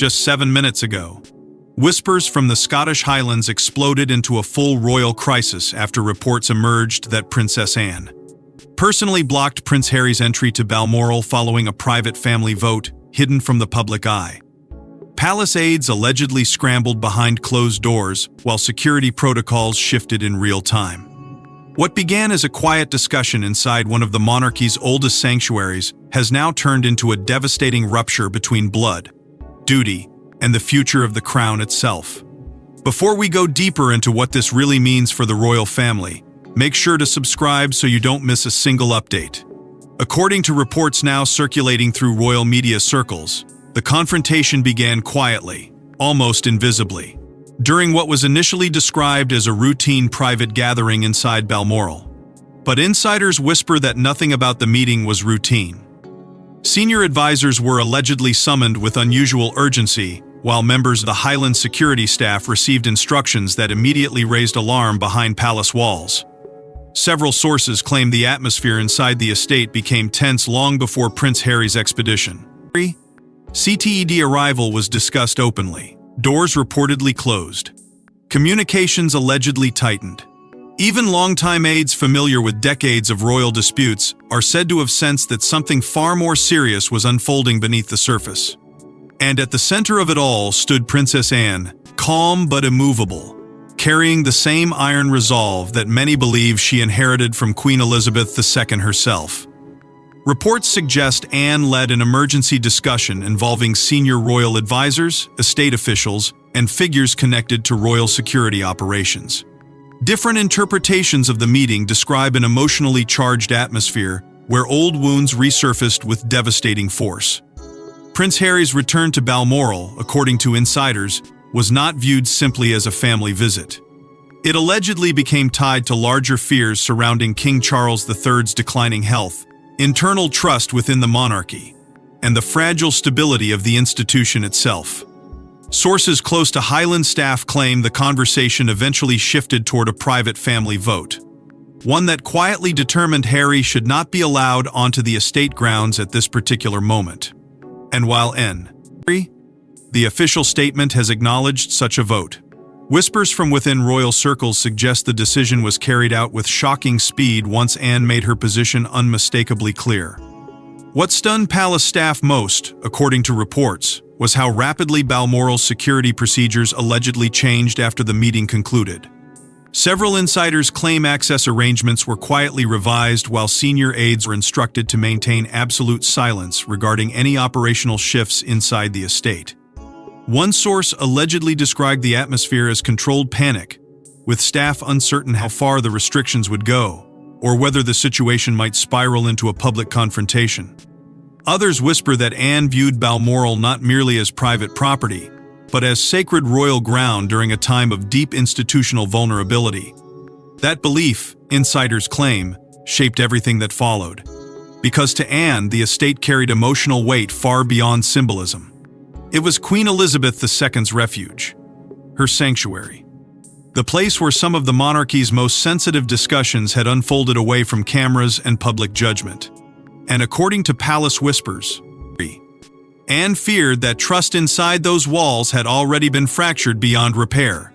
just 7 minutes ago. Whispers from the Scottish Highlands exploded into a full royal crisis after reports emerged that Princess Anne personally blocked Prince Harry's entry to Balmoral following a private family vote hidden from the public eye. Palace aides allegedly scrambled behind closed doors while security protocols shifted in real time. What began as a quiet discussion inside one of the monarchy's oldest sanctuaries has now turned into a devastating rupture between blood, duty, and the future of the crown itself. Before we go deeper into what this really means for the royal family, make sure to subscribe so you don't miss a single update. According to reports now circulating through royal media circles, the confrontation began quietly, almost invisibly, during what was initially described as a routine private gathering inside Balmoral. But insiders whisper that nothing about the meeting was routine. Senior advisors were allegedly summoned with unusual urgency, while members of the Highland security staff received instructions that immediately raised alarm behind palace walls. Several sources claim the atmosphere inside the estate became tense long before Prince Harry's expedition. CTED arrival was discussed openly. Doors reportedly closed. Communications allegedly tightened. Even longtime aides familiar with decades of royal disputes are said to have sensed that something far more serious was unfolding beneath the surface. And at the center of it all stood Princess Anne, calm but immovable, carrying the same iron resolve that many believe she inherited from Queen Elizabeth II herself. Reports suggest Anne led an emergency discussion involving senior royal advisors, estate officials, and figures connected to royal security operations. Different interpretations of the meeting describe an emotionally charged atmosphere where old wounds resurfaced with devastating force. Prince Harry's return to Balmoral, according to insiders, was not viewed simply as a family visit. It allegedly became tied to larger fears surrounding King Charles III's declining health, internal trust within the monarchy, and the fragile stability of the institution itself. Sources close to Highland staff claim the conversation eventually shifted toward a private family vote, one that quietly determined Harry should not be allowed onto the estate grounds at this particular moment. And while the official statement has acknowledged such a vote, whispers from within royal circles suggest the decision was carried out with shocking speed once Anne made her position unmistakably clear. What stunned palace staff most, according to reports, was how rapidly Balmoral's security procedures allegedly changed after the meeting concluded. Several insiders claim access arrangements were quietly revised while senior aides were instructed to maintain absolute silence regarding any operational shifts inside the estate. One source allegedly described the atmosphere as controlled panic, with staff uncertain how far the restrictions would go, or whether the situation might spiral into a public confrontation. Others whisper that Anne viewed Balmoral not merely as private property, but as sacred royal ground during a time of deep institutional vulnerability. That belief, insiders claim, shaped everything that followed. Because to Anne, the estate carried emotional weight far beyond symbolism. It was Queen Elizabeth II's refuge, her sanctuary. The place where some of the monarchy's most sensitive discussions had unfolded away from cameras and public judgment. And according to palace whispers, Anne feared that trust inside those walls had already been fractured beyond repair.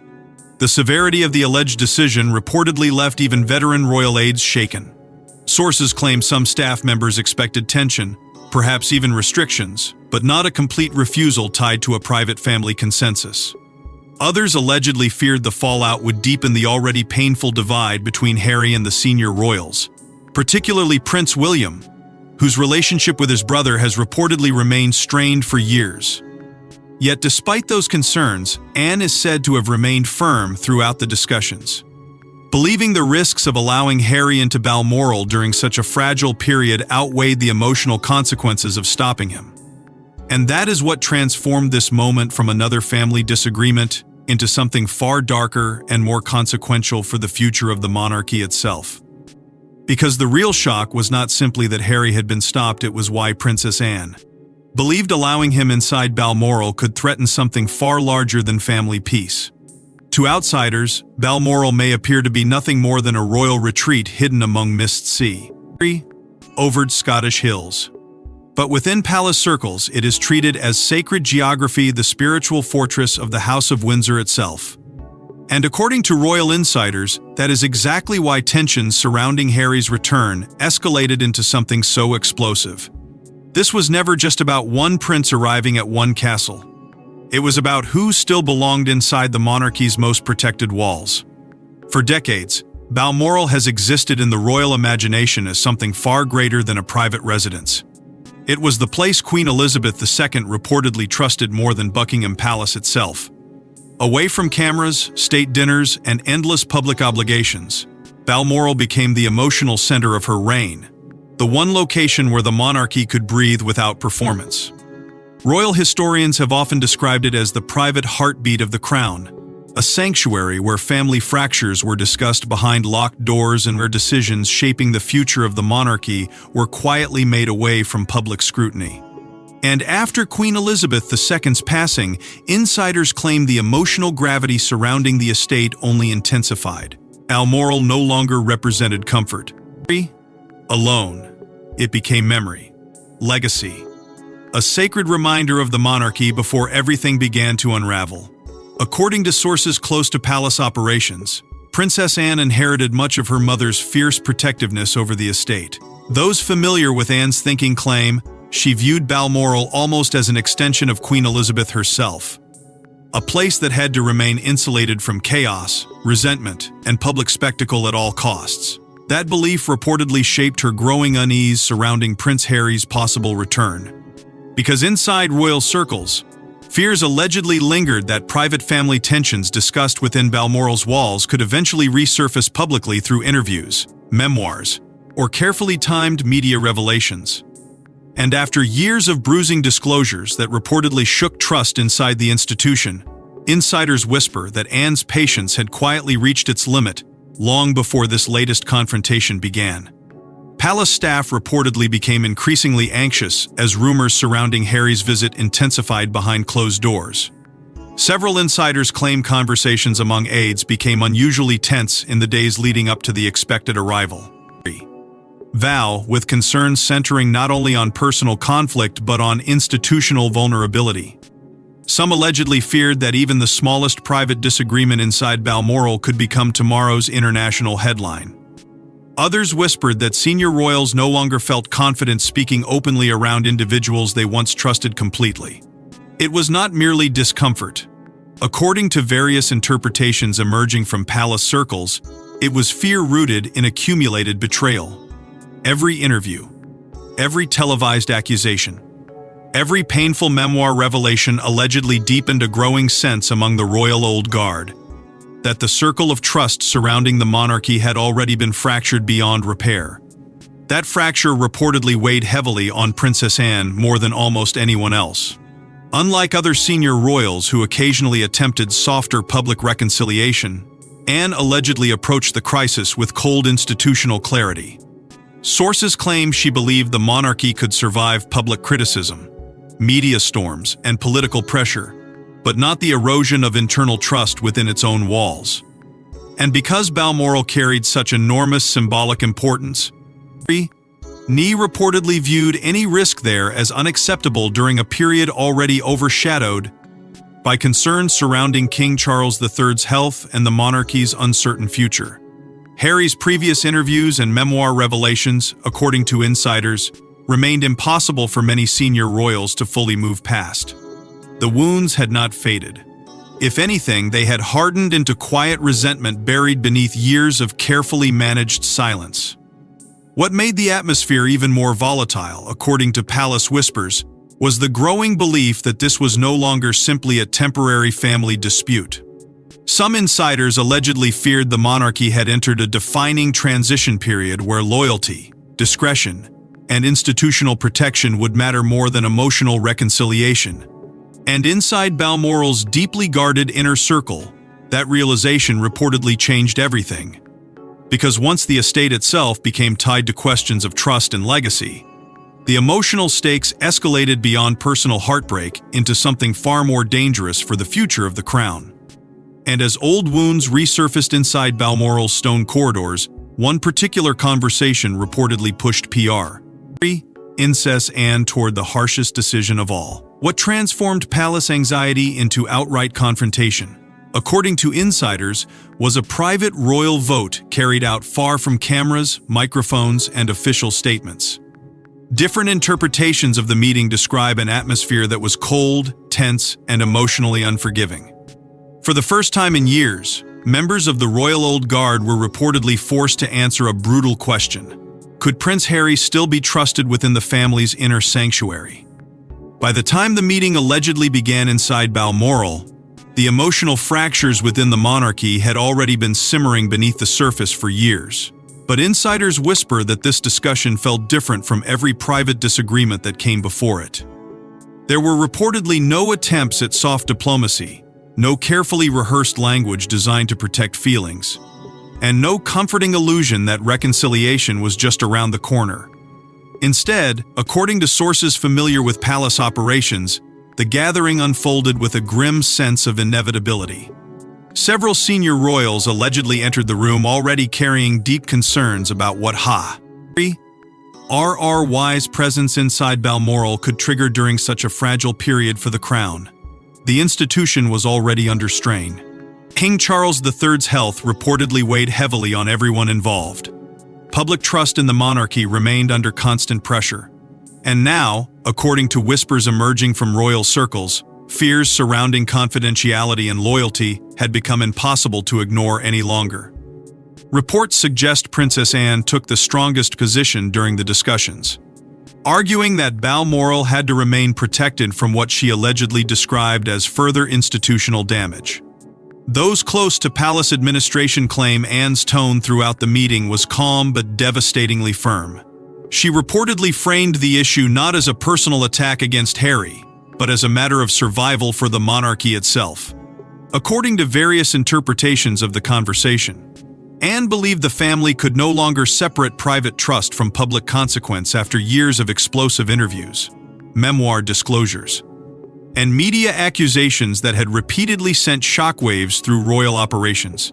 The severity of the alleged decision reportedly left even veteran royal aides shaken. Sources claim some staff members expected tension, perhaps even restrictions, but not a complete refusal tied to a private family consensus. Others allegedly feared the fallout would deepen the already painful divide between Harry and the senior royals, particularly Prince William, whose relationship with his brother has reportedly remained strained for years. Yet despite those concerns, Anne is said to have remained firm throughout the discussions, believing the risks of allowing Harry into Balmoral during such a fragile period outweighed the emotional consequences of stopping him. And that is what transformed this moment from another family disagreement into something far darker and more consequential for the future of the monarchy itself. Because the real shock was not simply that Harry had been stopped, it was why Princess Anne believed allowing him inside Balmoral could threaten something far larger than family peace. To outsiders, Balmoral may appear to be nothing more than a royal retreat hidden among mist sea over Scottish hills. But within palace circles, it is treated as sacred geography, the spiritual fortress of the House of Windsor itself. And according to royal insiders, that is exactly why tensions surrounding Harry's return escalated into something so explosive. This was never just about one prince arriving at one castle. It was about who still belonged inside the monarchy's most protected walls. For decades, Balmoral has existed in the royal imagination as something far greater than a private residence. It was the place Queen Elizabeth II reportedly trusted more than Buckingham Palace itself. Away from cameras, state dinners, and endless public obligations, Balmoral became the emotional center of her reign, the one location where the monarchy could breathe without performance. Royal historians have often described it as the private heartbeat of the crown, a sanctuary where family fractures were discussed behind locked doors and where decisions shaping the future of the monarchy were quietly made away from public scrutiny. And after Queen Elizabeth II's passing, insiders claim the emotional gravity surrounding the estate only intensified. Balmoral no longer represented comfort alone. It became memory, legacy, a sacred reminder of the monarchy before everything began to unravel. According to sources close to palace operations, Princess Anne inherited much of her mother's fierce protectiveness over the estate. Those familiar with Anne's thinking claim she viewed Balmoral almost as an extension of Queen Elizabeth herself, a place that had to remain insulated from chaos, resentment, and public spectacle at all costs. That belief reportedly shaped her growing unease surrounding Prince Harry's possible return. Because inside royal circles, fears allegedly lingered that private family tensions discussed within Balmoral's walls could eventually resurface publicly through interviews, memoirs, or carefully timed media revelations. And after years of bruising disclosures that reportedly shook trust inside the institution, insiders whisper that Anne's patience had quietly reached its limit long before this latest confrontation began. Palace staff reportedly became increasingly anxious as rumors surrounding Harry's visit intensified behind closed doors. Several insiders claim conversations among aides became unusually tense in the days leading up to the expected arrival. With concerns centering not only on personal conflict but on institutional vulnerability. Some allegedly feared that even the smallest private disagreement inside Balmoral could become tomorrow's international headline. Others whispered that senior royals no longer felt confident speaking openly around individuals they once trusted completely. It was not merely discomfort. According to various interpretations emerging from palace circles, it was fear rooted in accumulated betrayal. Every interview, every televised accusation, every painful memoir revelation allegedly deepened a growing sense among the royal old guard that the circle of trust surrounding the monarchy had already been fractured beyond repair. That fracture reportedly weighed heavily on Princess Anne more than almost anyone else. Unlike other senior royals who occasionally attempted softer public reconciliation, Anne allegedly approached the crisis with cold institutional clarity. Sources claim she believed the monarchy could survive public criticism, media storms, and political pressure, but not the erosion of internal trust within its own walls. And because Balmoral carried such enormous symbolic importance, Ni reportedly viewed any risk there as unacceptable during a period already overshadowed by concerns surrounding King Charles III's health and the monarchy's uncertain future. Harry's previous interviews and memoir revelations, according to insiders, remained impossible for many senior royals to fully move past. The wounds had not faded. If anything, they had hardened into quiet resentment buried beneath years of carefully managed silence. What made the atmosphere even more volatile, according to palace whispers, was the growing belief that this was no longer simply a temporary family dispute. Some insiders allegedly feared the monarchy had entered a defining transition period where loyalty, discretion, and institutional protection would matter more than emotional reconciliation. And inside Balmoral's deeply guarded inner circle, that realization reportedly changed everything. Because once the estate itself became tied to questions of trust and legacy, the emotional stakes escalated beyond personal heartbreak into something far more dangerous for the future of the crown. And as old wounds resurfaced inside Balmoral's stone corridors, one particular conversation reportedly pushed PR Princess Anne toward the harshest decision of all. What transformed palace anxiety into outright confrontation, according to insiders, was a private royal vote carried out far from cameras, microphones, and official statements. Different interpretations of the meeting describe an atmosphere that was cold, tense, and emotionally unforgiving. For the first time in years, members of the Royal Old Guard were reportedly forced to answer a brutal question. Could Prince Harry still be trusted within the family's inner sanctuary? By the time the meeting allegedly began inside Balmoral, the emotional fractures within the monarchy had already been simmering beneath the surface for years. But insiders whisper that this discussion felt different from every private disagreement that came before it. There were reportedly no attempts at soft diplomacy, no carefully rehearsed language designed to protect feelings, and no comforting illusion that reconciliation was just around the corner. Instead, according to sources familiar with palace operations, the gathering unfolded with a grim sense of inevitability. Several senior royals allegedly entered the room already carrying deep concerns about what Harry's presence inside Balmoral could trigger during such a fragile period for the crown. The institution was already under strain. King Charles III's health reportedly weighed heavily on everyone involved. Public trust in the monarchy remained under constant pressure. And now, according to whispers emerging from royal circles, fears surrounding confidentiality and loyalty had become impossible to ignore any longer. Reports suggest Princess Anne took the strongest position during the discussions, arguing that Balmoral had to remain protected from what she allegedly described as further institutional damage. Those close to palace administration claim Anne's tone throughout the meeting was calm but devastatingly firm. She reportedly framed the issue not as a personal attack against Harry, but as a matter of survival for the monarchy itself. According to various interpretations of the conversation, Anne believed the family could no longer separate private trust from public consequence after years of explosive interviews, memoir disclosures, and media accusations that had repeatedly sent shockwaves through royal operations.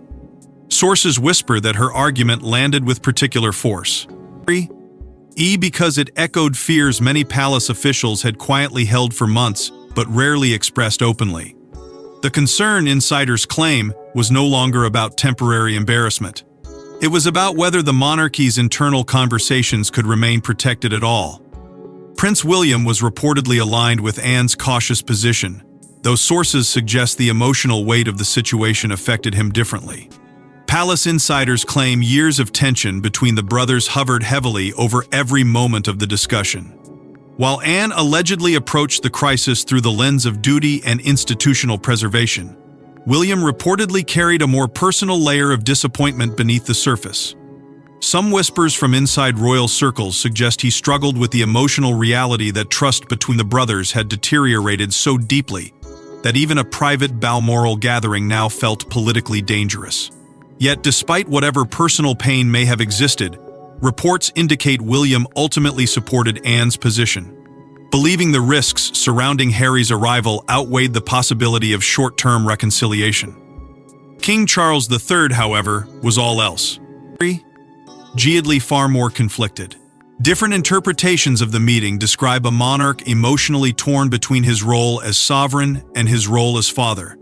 Sources whisper that her argument landed with particular force. Because it echoed fears many palace officials had quietly held for months but rarely expressed openly. The concern, insiders claim, was no longer about temporary embarrassment. It was about whether the monarchy's internal conversations could remain protected at all. Prince William was reportedly aligned with Anne's cautious position, though sources suggest the emotional weight of the situation affected him differently. Palace insiders claim years of tension between the brothers hovered heavily over every moment of the discussion. While Anne allegedly approached the crisis through the lens of duty and institutional preservation, William reportedly carried a more personal layer of disappointment beneath the surface. Some whispers from inside royal circles suggest he struggled with the emotional reality that trust between the brothers had deteriorated so deeply that even a private Balmoral gathering now felt politically dangerous. Yet, despite whatever personal pain may have existed, reports indicate William ultimately supported Anne's position, believing the risks surrounding Harry's arrival outweighed the possibility of short-term reconciliation. King Charles III, however, was all else. Far more conflicted. Different interpretations of the meeting describe a monarch emotionally torn between his role as sovereign and his role as father.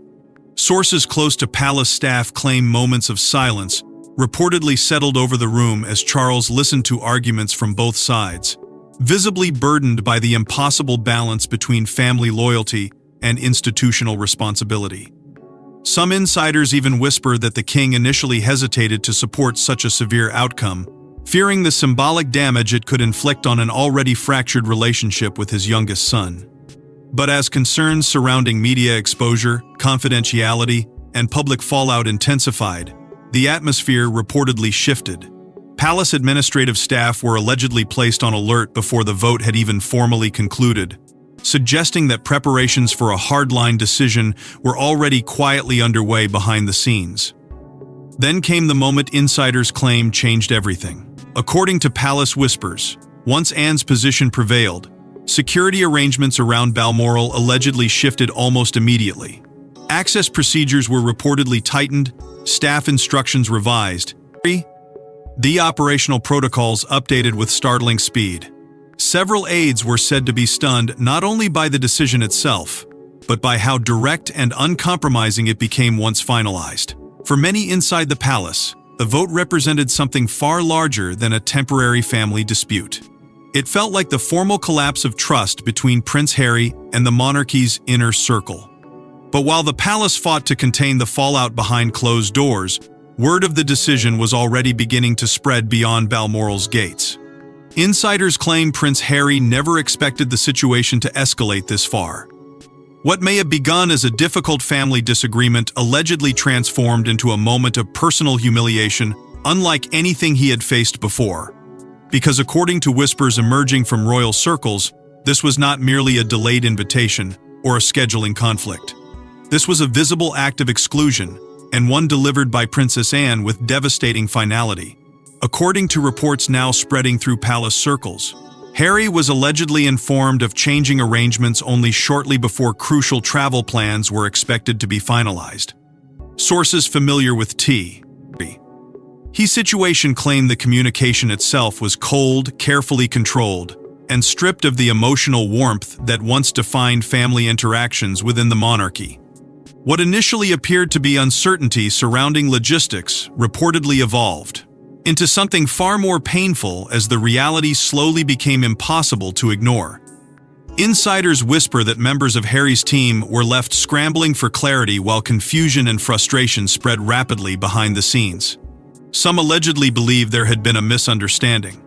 Sources close to palace staff claim moments of silence reportedly settled over the room as Charles listened to arguments from both sides, visibly burdened by the impossible balance between family loyalty and institutional responsibility. Some insiders even whisper that the king initially hesitated to support such a severe outcome, fearing the symbolic damage it could inflict on an already fractured relationship with his youngest son. But as concerns surrounding media exposure, confidentiality, and public fallout intensified, the atmosphere reportedly shifted. Palace administrative staff were allegedly placed on alert before the vote had even formally concluded, suggesting that preparations for a hardline decision were already quietly underway behind the scenes. Then came the moment insiders claim changed everything. According to palace whispers, once Anne's position prevailed, security arrangements around Balmoral allegedly shifted almost immediately. Access procedures were reportedly tightened, staff instructions revised, the operational protocols updated with startling speed. Several aides were said to be stunned not only by the decision itself, but by how direct and uncompromising it became once finalized. For many inside the palace, the vote represented something far larger than a temporary family dispute. It felt like the formal collapse of trust between Prince Harry and the monarchy's inner circle. But while the palace fought to contain the fallout behind closed doors, word of the decision was already beginning to spread beyond Balmoral's gates. Insiders claim Prince Harry never expected the situation to escalate this far. What may have begun as a difficult family disagreement allegedly transformed into a moment of personal humiliation unlike anything he had faced before. Because according to whispers emerging from royal circles, this was not merely a delayed invitation or a scheduling conflict. This was a visible act of exclusion, and one delivered by Princess Anne with devastating finality. According to reports now spreading through palace circles, Harry was allegedly informed of changing arrangements only shortly before crucial travel plans were expected to be finalized. Sources familiar with His situation claimed the communication itself was cold, carefully controlled, and stripped of the emotional warmth that once defined family interactions within the monarchy. What initially appeared to be uncertainty surrounding logistics reportedly evolved into something far more painful as the reality slowly became impossible to ignore. Insiders whisper that members of Harry's team were left scrambling for clarity while confusion and frustration spread rapidly behind the scenes. Some allegedly believed there had been a misunderstanding.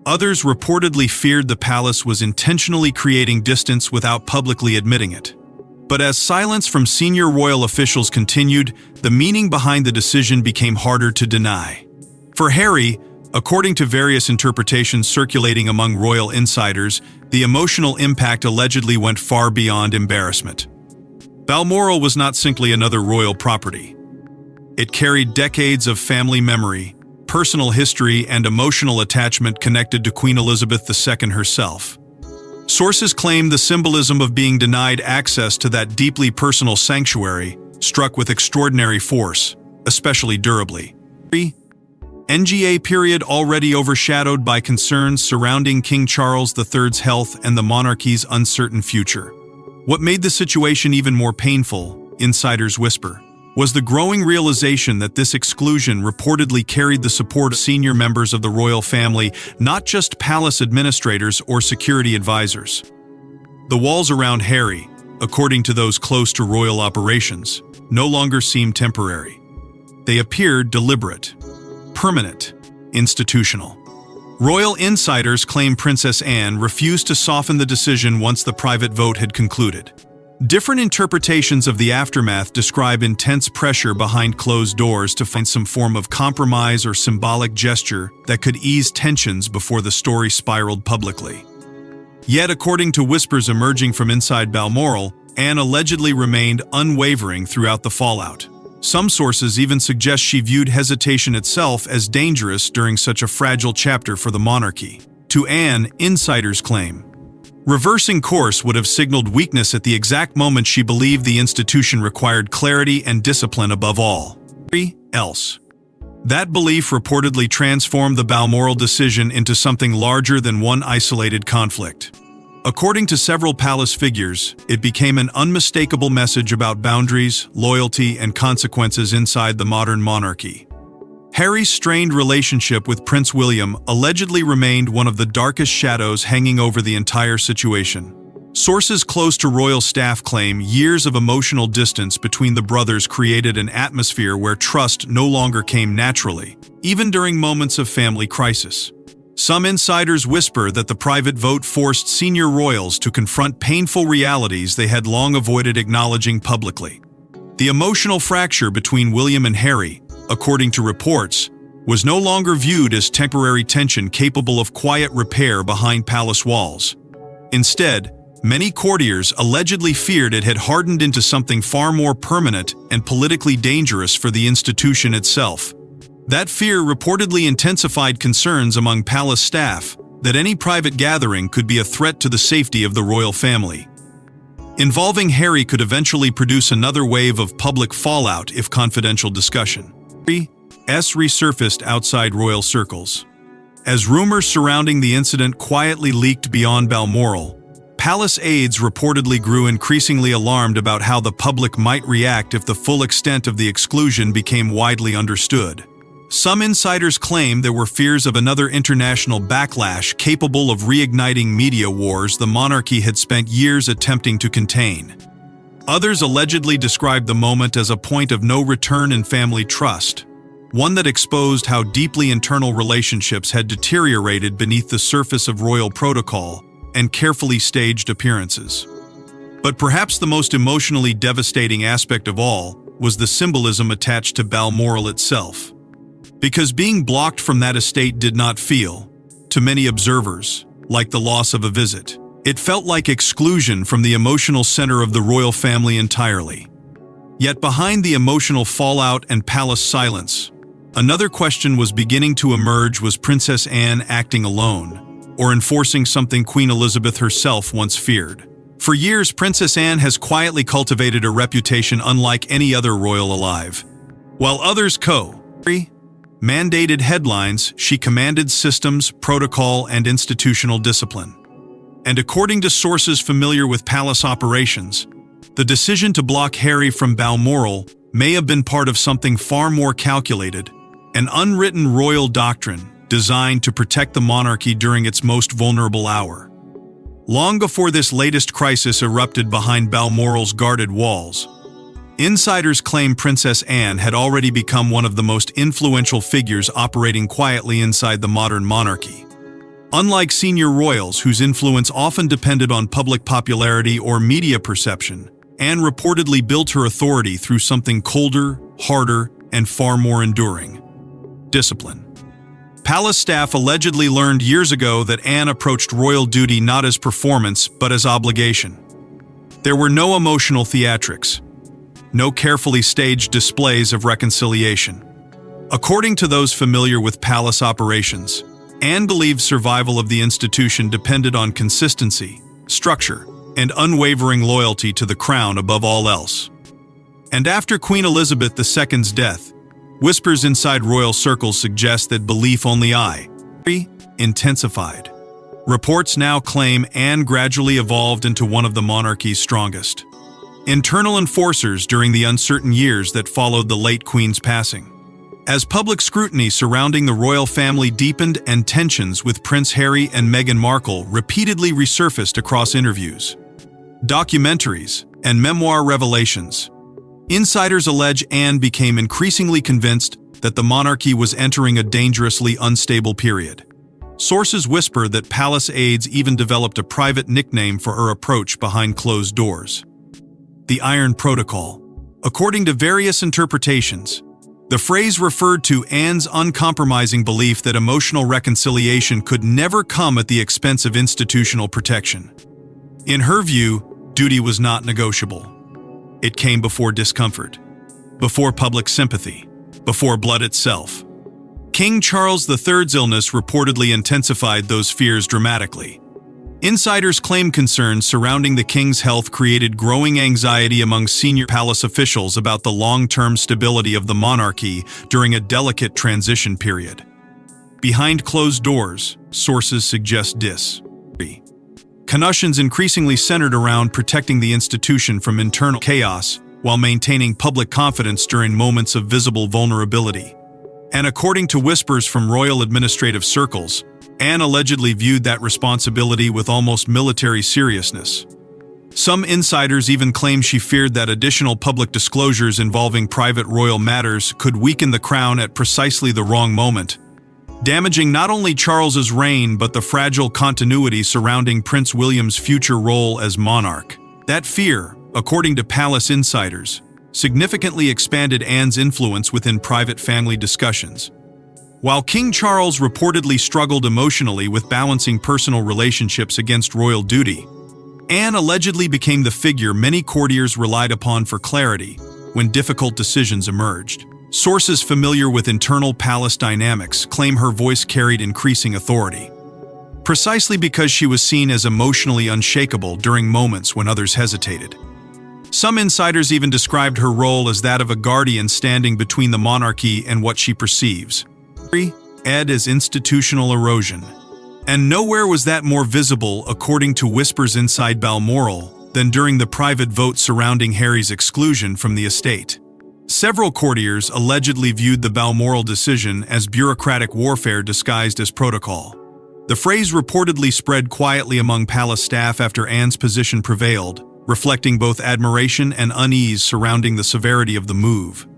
Others reportedly feared the palace was intentionally creating distance without publicly admitting it. But as silence from senior royal officials continued, the meaning behind the decision became harder to deny. For Harry, according to various interpretations circulating among royal insiders, the emotional impact allegedly went far beyond embarrassment. Balmoral was not simply another royal property. It carried decades of family memory, personal history, and emotional attachment connected to Queen Elizabeth II herself. Sources claim the symbolism of being denied access to that deeply personal sanctuary struck with extraordinary force, especially durably. NGA period already overshadowed by concerns surrounding King Charles III's health and the monarchy's uncertain future. What made the situation even more painful, insiders whisper, was the growing realization that this exclusion reportedly carried the support of senior members of the royal family, not just palace administrators or security advisors. The walls around Harry, according to those close to royal operations, no longer seemed temporary. They appeared deliberate, permanent, institutional. Royal insiders claim Princess Anne refused to soften the decision once the private vote had concluded. Different interpretations of the aftermath describe intense pressure behind closed doors to find some form of compromise or symbolic gesture that could ease tensions before the story spiraled publicly. Yet, according to whispers emerging from inside Balmoral, Anne allegedly remained unwavering throughout the fallout. Some sources even suggest she viewed hesitation itself as dangerous during such a fragile chapter for the monarchy. To Anne, insiders claim, reversing course would have signaled weakness at the exact moment she believed the institution required clarity and discipline above all else. That belief reportedly transformed the Balmoral decision into something larger than one isolated conflict. According to several palace figures, it became an unmistakable message about boundaries, loyalty, and consequences inside the modern monarchy. Harry's strained relationship with Prince William allegedly remained one of the darkest shadows hanging over the entire situation. Sources close to royal staff claim years of emotional distance between the brothers created an atmosphere where trust no longer came naturally, even during moments of family crisis. Some insiders whisper that the private vote forced senior royals to confront painful realities they had long avoided acknowledging publicly. The emotional fracture between William and Harry, according to reports, was no longer viewed as temporary tension capable of quiet repair behind palace walls. Instead, many courtiers allegedly feared it had hardened into something far more permanent and politically dangerous for the institution itself. That fear reportedly intensified concerns among palace staff that any private gathering could be a threat to the safety of the royal family. Involving Harry could eventually produce another wave of public fallout if confidential discussion resurfaced outside royal circles. As rumors surrounding the incident quietly leaked beyond Balmoral, palace aides reportedly grew increasingly alarmed about how the public might react if the full extent of the exclusion became widely understood. Some insiders claim there were fears of another international backlash capable of reigniting media wars the monarchy had spent years attempting to contain. Others allegedly described the moment as a point of no return in family trust, one that exposed how deeply internal relationships had deteriorated beneath the surface of royal protocol and carefully staged appearances. But perhaps the most emotionally devastating aspect of all was the symbolism attached to Balmoral itself. Because being blocked from that estate did not feel, to many observers, like the loss of a visit. It felt like exclusion from the emotional center of the royal family entirely. Yet behind the emotional fallout and palace silence, another question was beginning to emerge: was Princess Anne acting alone, or enforcing something Queen Elizabeth herself once feared? For years, Princess Anne has quietly cultivated a reputation unlike any other royal alive. While others mandated headlines, she commanded systems, protocol, and institutional discipline. And according to sources familiar with palace operations, the decision to block Harry from Balmoral may have been part of something far more calculated, an unwritten royal doctrine designed to protect the monarchy during its most vulnerable hour. Long before this latest crisis erupted behind Balmoral's guarded walls, insiders claim Princess Anne had already become one of the most influential figures operating quietly inside the modern monarchy. Unlike senior royals whose influence often depended on public popularity or media perception, Anne reportedly built her authority through something colder, harder, and far more enduring: discipline. Palace staff allegedly learned years ago that Anne approached royal duty not as performance but as obligation. There were no emotional theatrics, no carefully staged displays of reconciliation. According to those familiar with palace operations, Anne believed survival of the institution depended on consistency, structure, and unwavering loyalty to the crown above all else. And after Queen Elizabeth II's death, whispers inside royal circles suggest that belief only intensified. Reports now claim Anne gradually evolved into one of the monarchy's strongest internal enforcers during the uncertain years that followed the late Queen's passing. As public scrutiny surrounding the royal family deepened and tensions with Prince Harry and Meghan Markle repeatedly resurfaced across interviews, documentaries, and memoir revelations, insiders allege Anne became increasingly convinced that the monarchy was entering a dangerously unstable period. Sources whisper that palace aides even developed a private nickname for her approach behind closed doors: the Iron Protocol. According to various interpretations, the phrase referred to Anne's uncompromising belief that emotional reconciliation could never come at the expense of institutional protection. In her view, duty was not negotiable. It came before discomfort, before public sympathy, before blood itself. King Charles III's illness reportedly intensified those fears dramatically. Insiders claim concerns surrounding the king's health created growing anxiety among senior palace officials about the long-term stability of the monarchy during a delicate transition period. Behind closed doors, sources suggest discussions increasingly centered around protecting the institution from internal chaos while maintaining public confidence during moments of visible vulnerability. And according to whispers from royal administrative circles, Anne allegedly viewed that responsibility with almost military seriousness. Some insiders even claim she feared that additional public disclosures involving private royal matters could weaken the crown at precisely the wrong moment, damaging not only Charles's reign but the fragile continuity surrounding Prince William's future role as monarch. That fear, according to palace insiders, significantly expanded Anne's influence within private family discussions. While King Charles reportedly struggled emotionally with balancing personal relationships against royal duty, Anne allegedly became the figure many courtiers relied upon for clarity when difficult decisions emerged. Sources familiar with internal palace dynamics claim her voice carried increasing authority, precisely because she was seen as emotionally unshakable during moments when others hesitated. Some insiders even described her role as that of a guardian standing between the monarchy and what she perceives as institutional erosion. And nowhere was that more visible, according to whispers inside Balmoral, than during the private vote surrounding Harry's exclusion from the estate. Several courtiers allegedly viewed the Balmoral decision as bureaucratic warfare disguised as protocol. The phrase reportedly spread quietly among palace staff after Anne's position prevailed, reflecting both admiration and unease surrounding the severity of the move.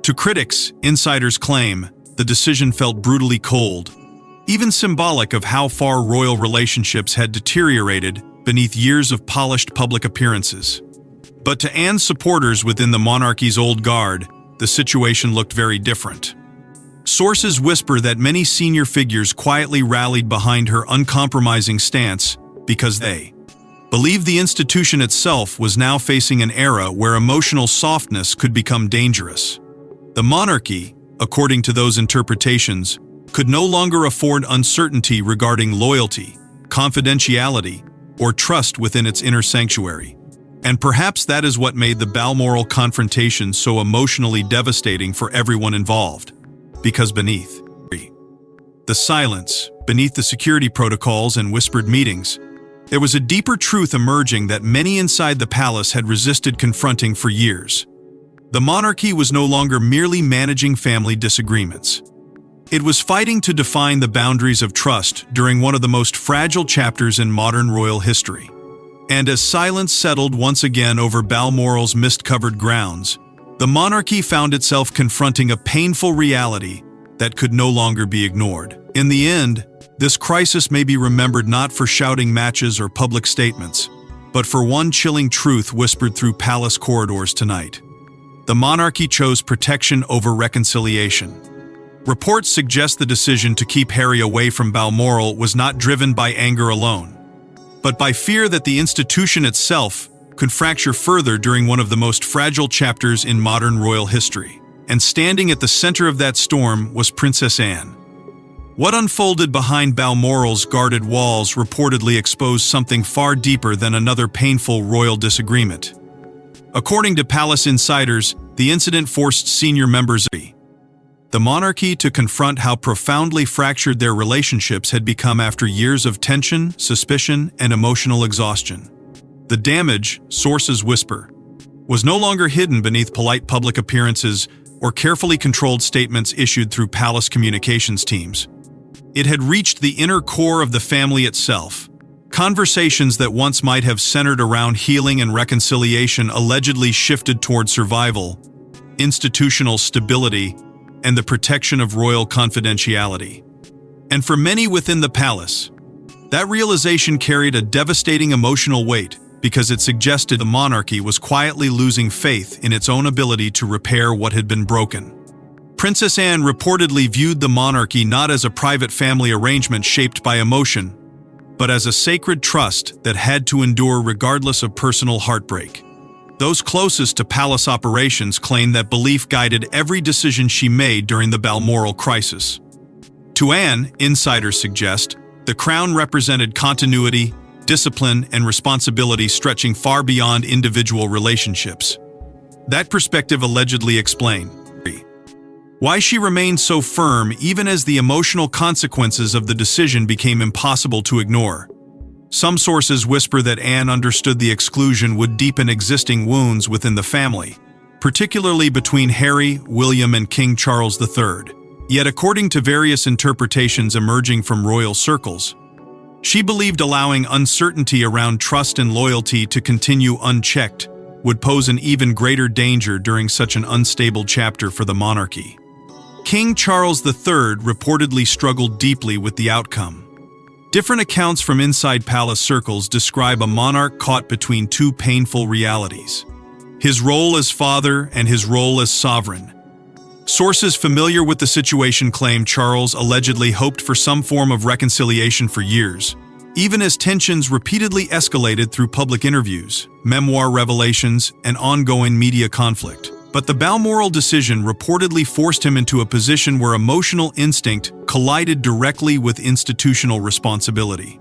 To critics, insiders claim the decision felt brutally cold, even symbolic of how far royal relationships had deteriorated beneath years of polished public appearances. But to Anne's supporters within the monarchy's old guard, the situation looked very different. Sources whisper that many senior figures quietly rallied behind her uncompromising stance because they believed the institution itself was now facing an era where emotional softness could become dangerous. The monarchy, according to those interpretations, could no longer afford uncertainty regarding loyalty, confidentiality, or trust within its inner sanctuary. And perhaps that is what made the Balmoral confrontation so emotionally devastating for everyone involved. Because beneath the silence, beneath the security protocols and whispered meetings, there was a deeper truth emerging that many inside the palace had resisted confronting for years. The monarchy was no longer merely managing family disagreements. It was fighting to define the boundaries of trust during one of the most fragile chapters in modern royal history. And as silence settled once again over Balmoral's mist-covered grounds, the monarchy found itself confronting a painful reality that could no longer be ignored. In the end, this crisis may be remembered not for shouting matches or public statements, but for one chilling truth whispered through palace corridors tonight. The monarchy chose protection over reconciliation. Reports suggest the decision to keep Harry away from Balmoral was not driven by anger alone, but by fear that the institution itself could fracture further during one of the most fragile chapters in modern royal history. And standing at the center of that storm was Princess Anne. What unfolded behind Balmoral's guarded walls reportedly exposed something far deeper than another painful royal disagreement. According to palace insiders, the incident forced senior members of the monarchy to confront how profoundly fractured their relationships had become after years of tension, suspicion, and emotional exhaustion. The damage, sources whisper, was no longer hidden beneath polite public appearances or carefully controlled statements issued through palace communications teams. It had reached the inner core of the family itself. Conversations that once might have centered around healing and reconciliation allegedly shifted toward survival, institutional stability, and the protection of royal confidentiality. And for many within the palace, that realization carried a devastating emotional weight because it suggested the monarchy was quietly losing faith in its own ability to repair what had been broken. Princess Anne reportedly viewed the monarchy not as a private family arrangement shaped by emotion, but as a sacred trust that had to endure regardless of personal heartbreak. Those closest to palace operations claimed that belief guided every decision she made during the Balmoral crisis. To Anne, insiders suggest, the crown represented continuity, discipline, and responsibility stretching far beyond individual relationships. That perspective allegedly explained why she remained so firm even as the emotional consequences of the decision became impossible to ignore. Some sources whisper that Anne understood the exclusion would deepen existing wounds within the family, particularly between Harry, William, and King Charles III. Yet according to various interpretations emerging from royal circles, she believed allowing uncertainty around trust and loyalty to continue unchecked would pose an even greater danger during such an unstable chapter for the monarchy. King Charles III reportedly struggled deeply with the outcome. Different accounts from inside palace circles describe a monarch caught between two painful realities: his role as father and his role as sovereign. Sources familiar with the situation claim Charles allegedly hoped for some form of reconciliation for years, even as tensions repeatedly escalated through public interviews, memoir revelations, and ongoing media conflict. But the Balmoral decision reportedly forced him into a position where emotional instinct collided directly with institutional responsibility.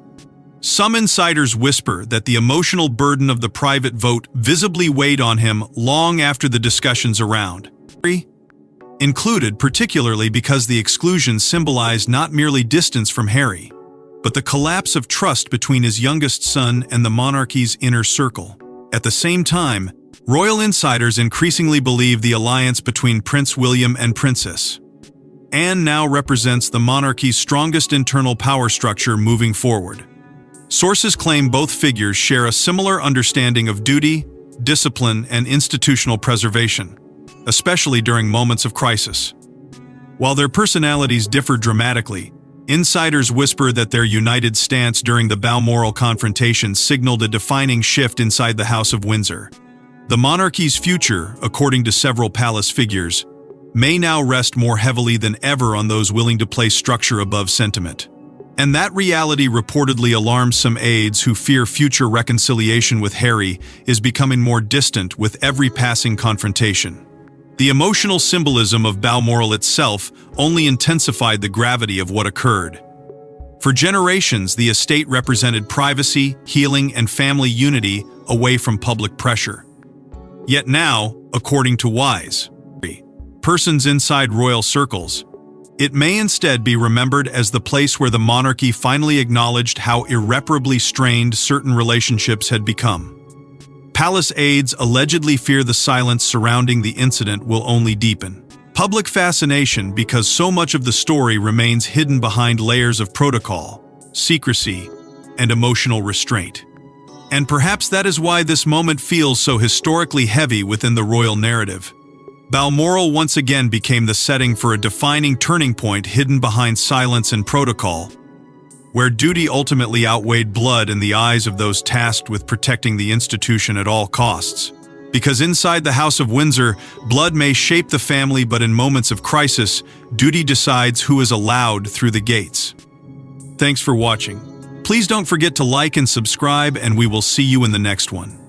Some insiders whisper that the emotional burden of the private vote visibly weighed on him long after the discussions around included particularly because the exclusion symbolized not merely distance from Harry, but the collapse of trust between his youngest son and the monarchy's inner circle. At the same time, royal insiders increasingly believe the alliance between Prince William and Princess Anne now represents the monarchy's strongest internal power structure moving forward. Sources claim both figures share a similar understanding of duty, discipline, and institutional preservation, especially during moments of crisis. While their personalities differ dramatically, insiders whisper that their united stance during the Balmoral confrontation signaled a defining shift inside the House of Windsor. The monarchy's future, according to several palace figures, may now rest more heavily than ever on those willing to place structure above sentiment. And that reality reportedly alarms some aides who fear future reconciliation with Harry is becoming more distant with every passing confrontation. The emotional symbolism of Balmoral itself only intensified the gravity of what occurred. For generations, the estate represented privacy, healing, and family unity away from public pressure. Yet now, according to wise persons inside royal circles, it may instead be remembered as the place where the monarchy finally acknowledged how irreparably strained certain relationships had become. Palace aides allegedly fear the silence surrounding the incident will only deepen public fascination because so much of the story remains hidden behind layers of protocol, secrecy, and emotional restraint. And perhaps that is why this moment feels so historically heavy within the royal narrative. Balmoral once again became the setting for a defining turning point hidden behind silence and protocol, where duty ultimately outweighed blood in the eyes of those tasked with protecting the institution at all costs. Because inside the House of Windsor, blood may shape the family, but in moments of crisis, duty decides who is allowed through the gates. Thanks for watching. Please don't forget to like and subscribe, and we will see you in the next one.